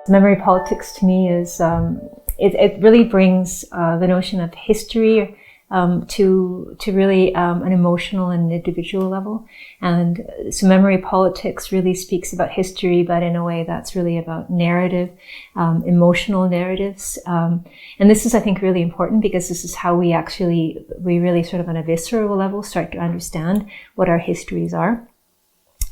Memory politics to me is, it really brings the notion of history to really an emotional and individual level. And so memory politics really speaks about history, but in a way that's really about narrative, emotional narratives. And this is, I think, really important because this is how we really sort of on a visceral level start to understand what our histories are.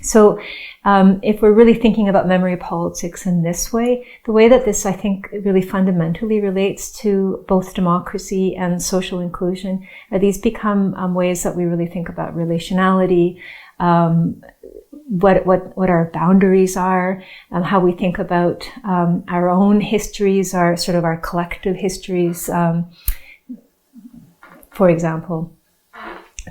So if we're really thinking about memory politics in this way, the way that this, I think, really fundamentally relates to both democracy and social inclusion, are these become ways that we really think about relationality, what our boundaries are, how we think about our own histories, our sort of our collective histories. For example,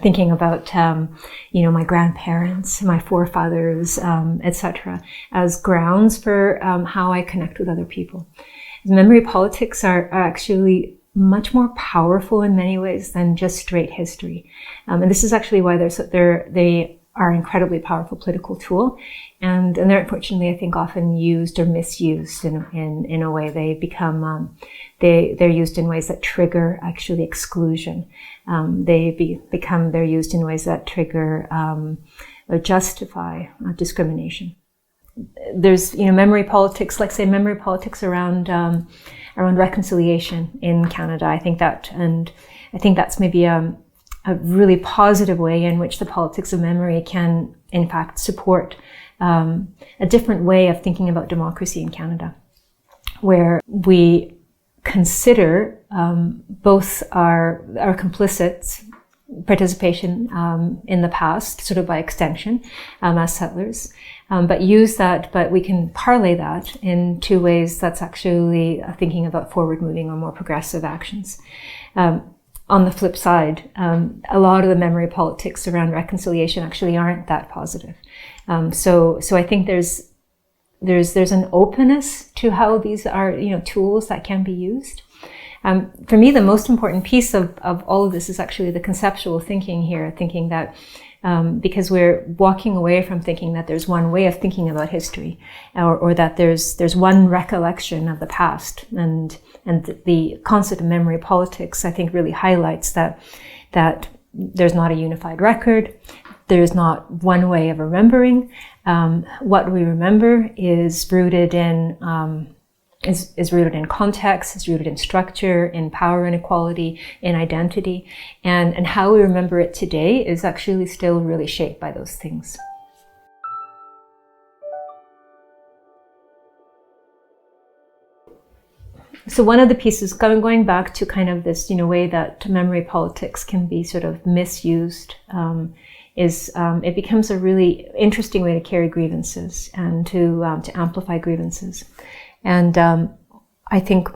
thinking about, my grandparents, my forefathers, etc., as grounds for how I connect with other people. Memory politics are actually much more powerful in many ways than just straight history, and this is actually why they are an incredibly powerful political tool, and they're unfortunately, I think, often used or misused in a way. They become they're used in ways that trigger actually exclusion. They're used in ways that trigger or justify discrimination. There's memory politics, like say memory politics around reconciliation in Canada. I think that's maybe a really positive way in which the politics of memory can, in fact, support a different way of thinking about democracy in Canada, where we consider both our complicit participation in the past, sort of by extension, as settlers, but we can parlay that in two ways that's actually thinking about forward-moving or more progressive actions. On the flip side, a lot of the memory politics around reconciliation actually aren't that positive. So I think there's an openness to how these are, tools that can be used. For me, the most important piece of all of this is actually the conceptual thinking here, thinking that because we're walking away from thinking that there's one way of thinking about history, or that there's one recollection of the past, and the concept of memory politics, I think, really highlights that there's not a unified record. There's not one way of remembering. What we remember is rooted in context, is rooted in structure, in power inequality, in identity, and how we remember it today is actually still really shaped by those things. So one of the pieces, going back to kind of this, way that memory politics can be sort of misused, is it becomes a really interesting way to carry grievances and to amplify grievances. And I think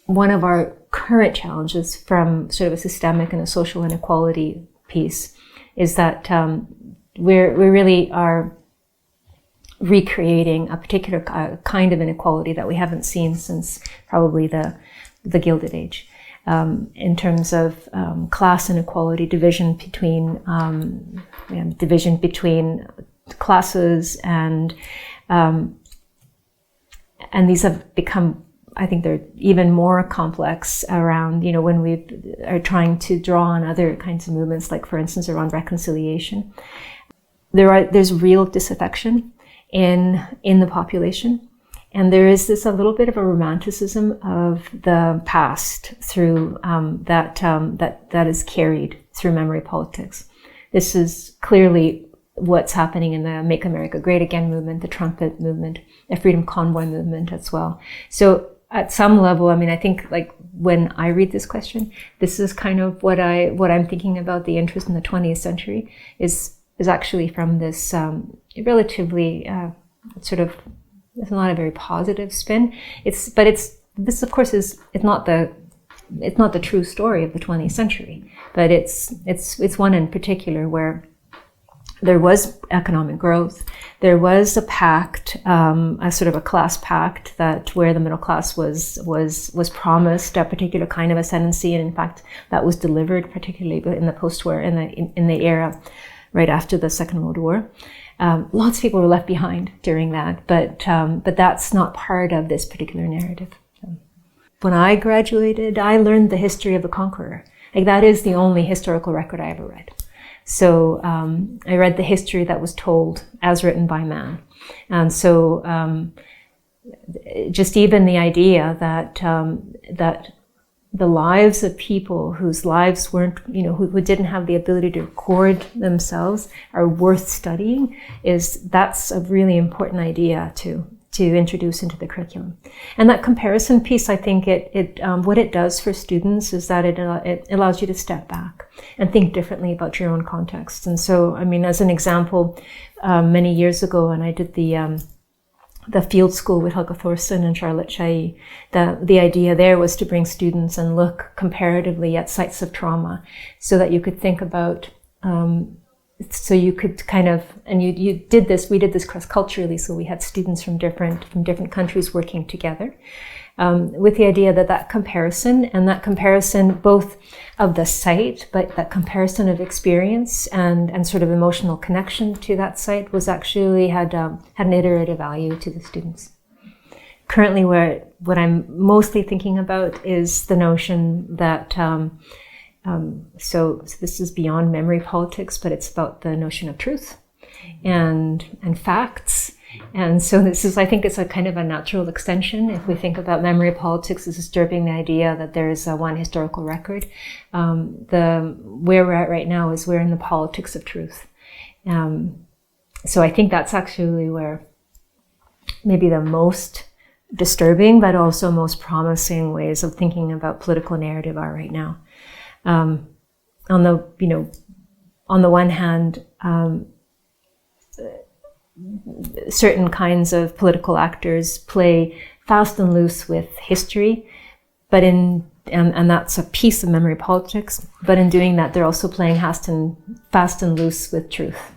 one of our current challenges from sort of a systemic and a social inequality piece is that we really are recreating a particular kind of inequality that we haven't seen since probably the Gilded Age, in terms of class inequality, division between classes, and these have become, I think they're even more complex around, when we are trying to draw on other kinds of movements, like for instance around reconciliation. There's real disaffection in the population, and there is a little bit of a romanticism of the past through that is carried through memory politics. This is clearly what's happening in the Make America Great Again movement, the trumpet movement, the Freedom Convoy movement as well. So at some level, I think, like, when I read this question, this is kind of what I'm thinking about. The interest in the 20th century is actually from this relatively sort of, it's not a very positive spin. This of course it's not the true story of the 20th century, but it's one in particular where there was economic growth. There was a pact, a sort of a class pact, where the middle class was promised a particular kind of ascendancy, and in fact that was delivered, particularly in the post-war, in the era right after the Second World War. Lots of people were left behind during that, but that's not part of this particular narrative. When I graduated, I learned the history of the conqueror. Like, that is the only historical record I ever read. So I read the history that was told as written by man. And so just even the idea that that the lives of people whose lives weren't, who didn't have the ability to record themselves are worth studying, that's a really important idea to introduce into the curriculum. And that comparison piece, I think what it does for students is that it allows you to step back and think differently about your own context. And so, I mean, as an example, many years ago, when I did the field school with Helga Thorsen and Charlotte Chailly, the idea there was to bring students and look comparatively at sites of trauma so that you could think about, so you could kind of, and we did this cross-culturally, so we had students from different countries working together, with the idea that comparison both of the site, but that comparison of experience and sort of emotional connection to that site was actually had an iterative value to the students. Currently, what I'm mostly thinking about is the notion that so this is beyond memory politics, but it's about the notion of truth and facts. And so I think it's a kind of a natural extension. If we think about memory politics as disturbing the idea that there is one historical record, where we're at right now is we're in the politics of truth. So I think that's actually where maybe the most disturbing, but also most promising ways of thinking about political narrative are right now. On the one hand, certain kinds of political actors play fast and loose with history, and that's a piece of memory politics. But in doing that, they're also playing fast and loose with truth.